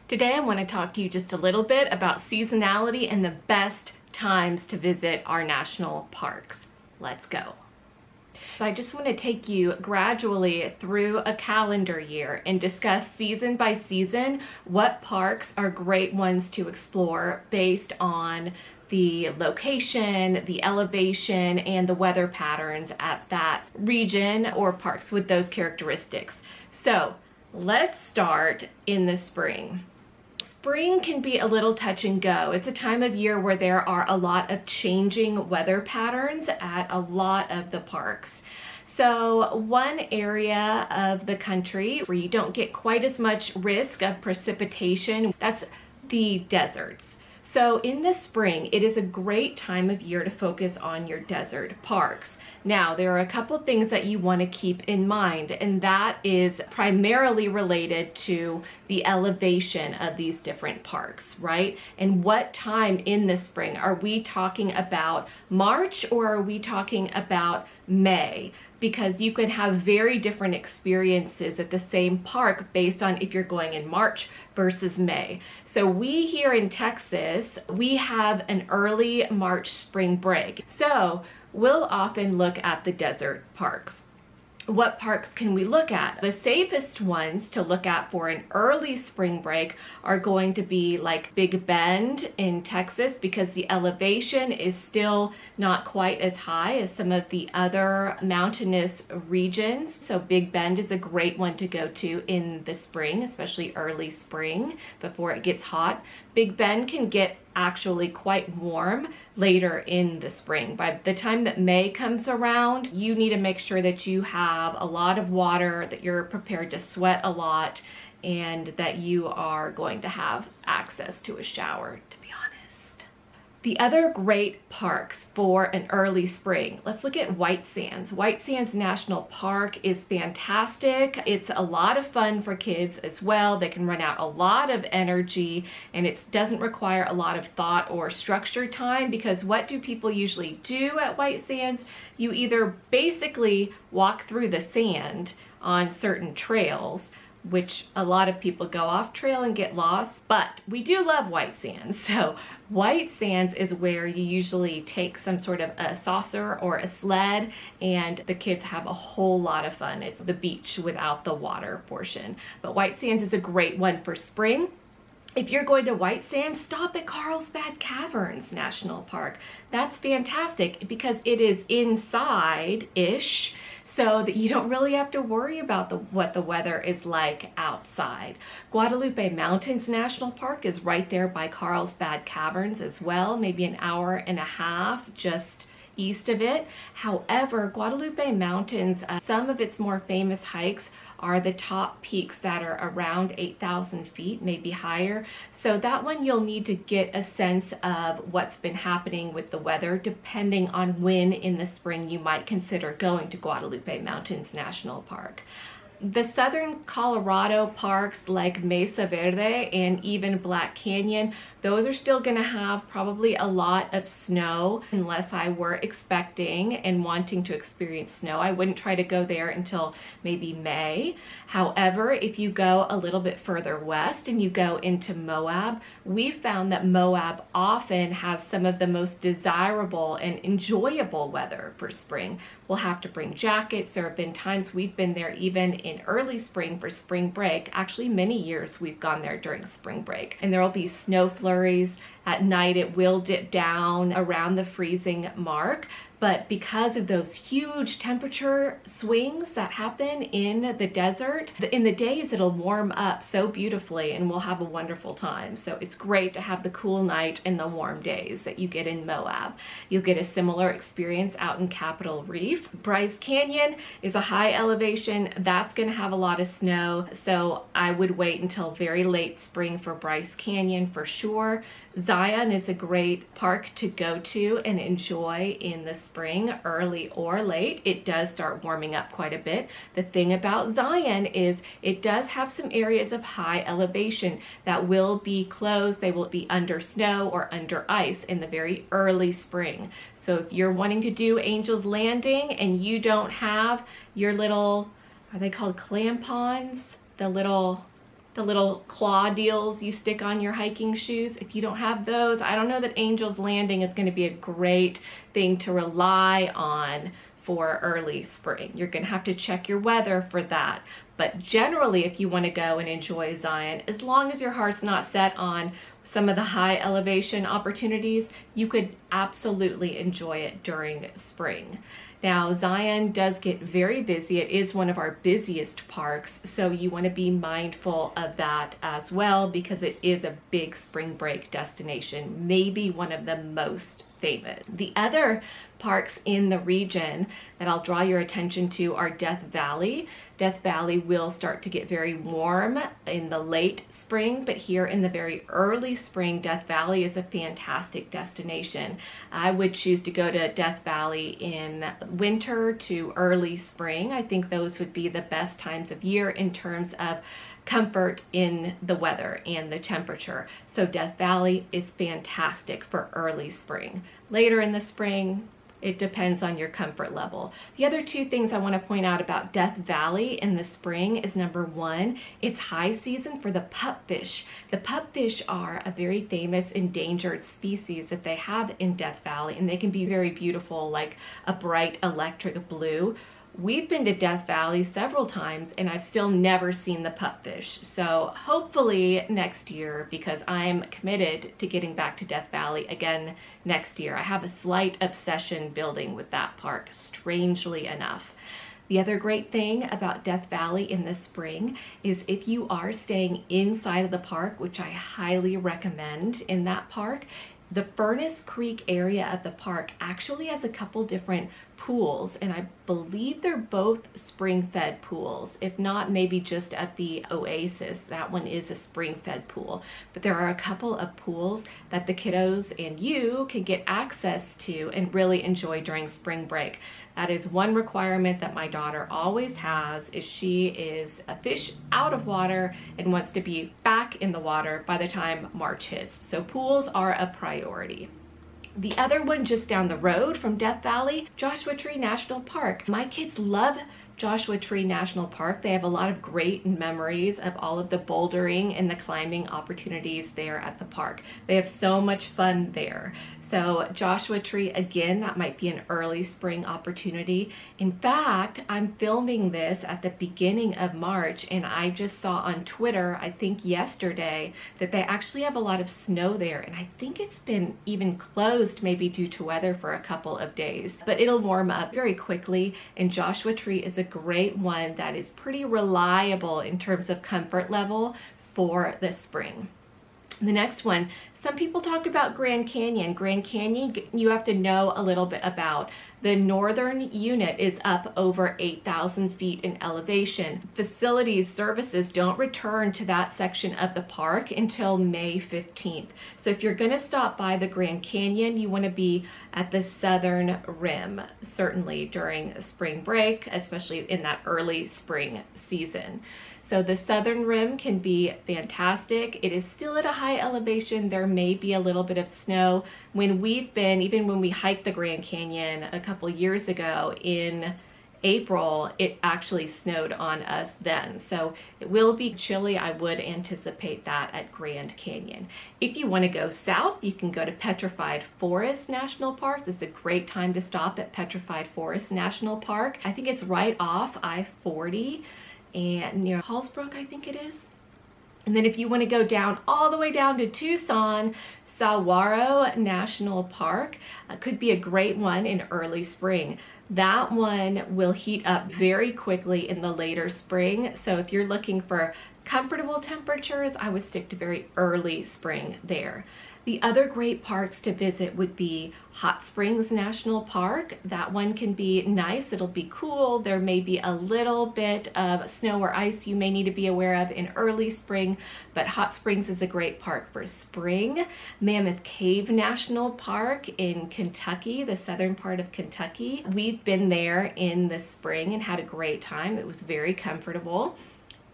Today I want to talk to you just a little bit about seasonality and the best times to visit our national parks. Let's go. So I just want to take you gradually through a calendar year and discuss season by season what parks are great ones to explore based on the location, the elevation, and the weather patterns at that region or parks with those characteristics. So let's start in the spring. Spring can be a little touch and go. It's a time of year where there are a lot of changing weather patterns at a lot of the parks. So one area of the country where you don't get quite as much risk of precipitation, that's the deserts. So in the spring, it is a great time of year to focus on your desert parks. Now, there are a couple things that you want to keep in mind, and that is primarily related to the elevation of these different parks, right? And what time in the spring? Are we talking about March or are we talking about May? Because you can have very different experiences at the same park based on if you're going in March versus May. So we here in Texas, we have an early March spring break. So we'll often look at the desert parks. What parks can we look at? The safest ones to look at for an early spring break are going to be like Big Bend in Texas because the elevation is still not quite as high as some of the other mountainous regions. So Big Bend is a great one to go to in the spring, especially early spring before it gets hot. Big Bend can get actually quite warm later in the spring. By the time that May comes around, you need to make sure that you have a lot of water, that you're prepared to sweat a lot, and that you are going to have access to a shower, to be honest. The other great parks for an early spring, let's look at White Sands. White Sands National Park is fantastic. It's a lot of fun for kids as well. They can run out a lot of energy and it doesn't require a lot of thought or structure time because what do people usually do at White Sands? You either basically walk through the sand on certain trails, which a lot of people go off trail and get lost, but we do love White Sands. So White Sands is where you usually take some sort of a saucer or a sled and the kids have a whole lot of fun. It's the beach without the water portion. But White Sands is a great one for spring. If you're going to White Sands, stop at Carlsbad Caverns National Park. That's fantastic because it is inside-ish, so that you don't really have to worry about what the weather is like outside. Guadalupe Mountains National Park is right there by Carlsbad Caverns as well, maybe an hour and a half just east of it. However, Guadalupe Mountains, some of its more famous hikes are the top peaks that are around 8,000 feet, maybe higher. So that one you'll need to get a sense of what's been happening with the weather depending on when in the spring you might consider going to Guadalupe Mountains National Park. The southern Colorado parks like Mesa Verde and even Black Canyon, those are still going to have probably a lot of snow unless I were expecting and wanting to experience snow. I wouldn't try to go there until maybe May. However, if you go a little bit further west and you go into Moab, we found that Moab often has some of the most desirable and enjoyable weather for spring. We'll have to bring jackets. There have been times we've been there even in early spring for spring break. Actually, many years we've gone there during spring break. And there will be snow flurries. At night it will dip down around the freezing mark, but because of those huge temperature swings that happen in the desert, in the days it'll warm up so beautifully and we'll have a wonderful time. So it's great to have the cool night and the warm days that you get in Moab. You'll get a similar experience out in Capitol Reef. Bryce Canyon is a high elevation. That's going to have a lot of snow, so I would wait until very late spring for Bryce Canyon for sure. Zion is a great park to go to and enjoy in the spring, early or late. It does start warming up quite a bit. The thing about Zion is it does have some areas of high elevation that will be closed. They will be under snow or under ice in the very early spring. So if you're wanting to do Angel's Landing and you don't have your little, are they called clampons? The the little claw deals you stick on your hiking shoes. If you don't have those, I don't know that Angel's Landing is going to be a great thing to rely on for early spring. You're going to have to check your weather for that. But generally, if you want to go and enjoy Zion, as long as your heart's not set on some of the high elevation opportunities, you could absolutely enjoy it during spring. Now, Zion does get very busy. It is one of our busiest parks, so you want to be mindful of that as well, because it is a big spring break destination, maybe one of the most famous. The other parks in the region that I'll draw your attention to are Death Valley. Death Valley will start to get very warm in the late spring, but here in the very early spring, Death Valley is a fantastic destination. I would choose to go to Death Valley in winter to early spring. I think those would be the best times of year in terms of comfort in the weather and the temperature. So Death Valley is fantastic for early spring. Later in the spring, it depends on your comfort level. The other two things I want to point out about Death Valley in the spring is, number one, it's high season for the pupfish. The pupfish are a very famous endangered species that they have in Death Valley, and they can be very beautiful, like a bright electric blue. We've been to Death Valley several times and I've still never seen the pupfish. So hopefully next year, because I'm committed to getting back to Death Valley again next year. I have a slight obsession building with that park, strangely enough. The other great thing about Death Valley in the spring is if you are staying inside of the park, which I highly recommend in that park, the Furnace Creek area of the park actually has a couple different pools, and I believe they're both spring-fed pools. If not, maybe just at the Oasis. That one is a spring-fed pool. But there are a couple of pools that the kiddos and you can get access to and really enjoy during spring break. That is one requirement that my daughter always has, is she is a fish out of water and wants to be back in the water by the time March hits. So pools are a priority. The other one just down the road from Death Valley, Joshua Tree National Park. My kids love Joshua Tree National Park. They have a lot of great memories of all of the bouldering and the climbing opportunities there at the park. They have so much fun there. So Joshua Tree, again, that might be an early spring opportunity. In fact, I'm filming this at the beginning of March, and I just saw on Twitter, I think yesterday, that they actually have a lot of snow there, and I think it's been even closed maybe due to weather for a couple of days. But it'll warm up very quickly, and Joshua Tree is a great one that is pretty reliable in terms of comfort level for the spring. The next one, some people talk about Grand Canyon. Grand Canyon, you have to know a little bit about. The northern unit is up over 8,000 feet in elevation. Facilities services don't return to that section of the park until May 15th. So if you're going to stop by the Grand Canyon, you want to be at the southern rim, certainly during spring break, especially in that early spring season. So the southern rim can be fantastic. It is still at a high elevation. There may be a little bit of snow. When we've been, even when we hiked the Grand Canyon a couple years ago in April, it actually snowed on us then. So it will be chilly. I would anticipate that at Grand Canyon. If you want to go south, you can go to Petrified Forest National Park. This is a great time to stop at Petrified Forest National Park. I think it's right off I-40. And near Hallsbrook, I think it is. And then if you want to go down all the way down to Tucson, Saguaro National Park could be a great one in early spring. That one will heat up very quickly in the later spring. So if you're looking for comfortable temperatures, I would stick to very early spring there. The other great parks to visit would be Hot Springs National Park. That one can be nice. It'll be cool. There may be a little bit of snow or ice you may need to be aware of in early spring, but Hot Springs is a great park for spring. Mammoth Cave National Park in Kentucky, the southern part of Kentucky. We've been there in the spring and had a great time. It was very comfortable.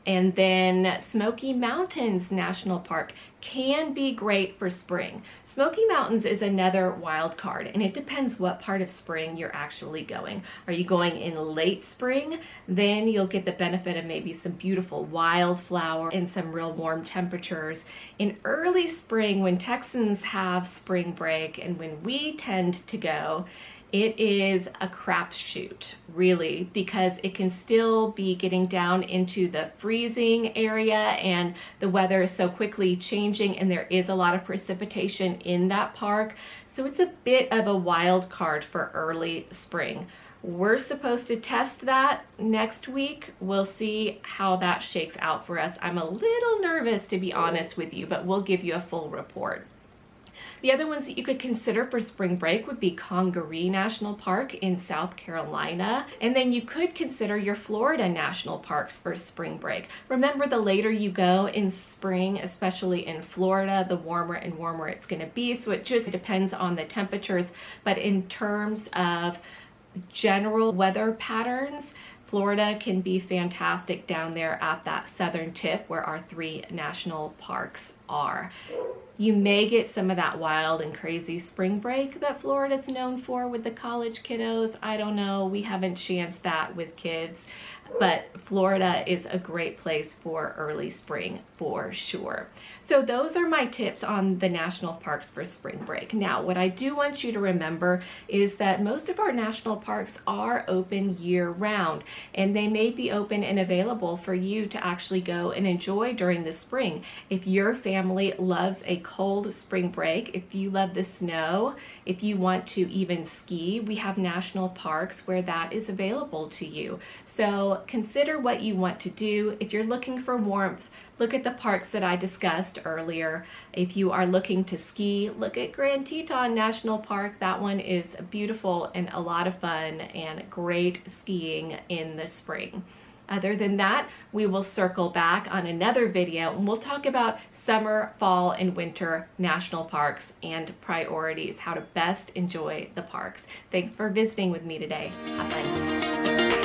And then Smoky Mountains National Park can be great for spring. Smoky Mountains is another wild card, and it depends what part of spring you're actually going. Are you going in late spring? Then you'll get the benefit of maybe some beautiful wildflower and some real warm temperatures. In early spring, when Texans have spring break and when we tend to go, it is a crapshoot, really, because it can still be getting down into the freezing area, and the weather is so quickly changing, and there is a lot of precipitation in that park. So it's a bit of a wild card for early spring. We're supposed to test that next week. We'll see how that shakes out for us. I'm a little nervous, to be honest with you, but we'll give you a full report. The other ones that you could consider for spring break would be Congaree National Park in South Carolina. And then you could consider your Florida national parks for spring break. Remember, the later you go in spring, especially in Florida, the warmer and warmer it's going to be. So it just depends on the temperatures. But in terms of general weather patterns, Florida can be fantastic down there at that southern tip where our 3 national parks are. You may get some of that wild and crazy spring break that Florida's known for with the college kiddos. I don't know, we haven't chanced that with kids, but Florida is a great place for early spring for sure. So those are my tips on the national parks for spring break. Now, what I do want you to remember is that most of our national parks are open year round, and they may be open and available for you to actually go and enjoy during the spring. If your family loves a cold spring break, if you love the snow, if you want to even ski, we have national parks where that is available to you. So consider what you want to do. If you're looking for warmth, look at the parks that I discussed earlier. If you are looking to ski, look at Grand Teton National Park. That one is beautiful and a lot of fun and great skiing in the spring. Other than that, we will circle back on another video and we'll talk about summer, fall, and winter national parks and priorities, how to best enjoy the parks. Thanks for visiting with me today. Have fun.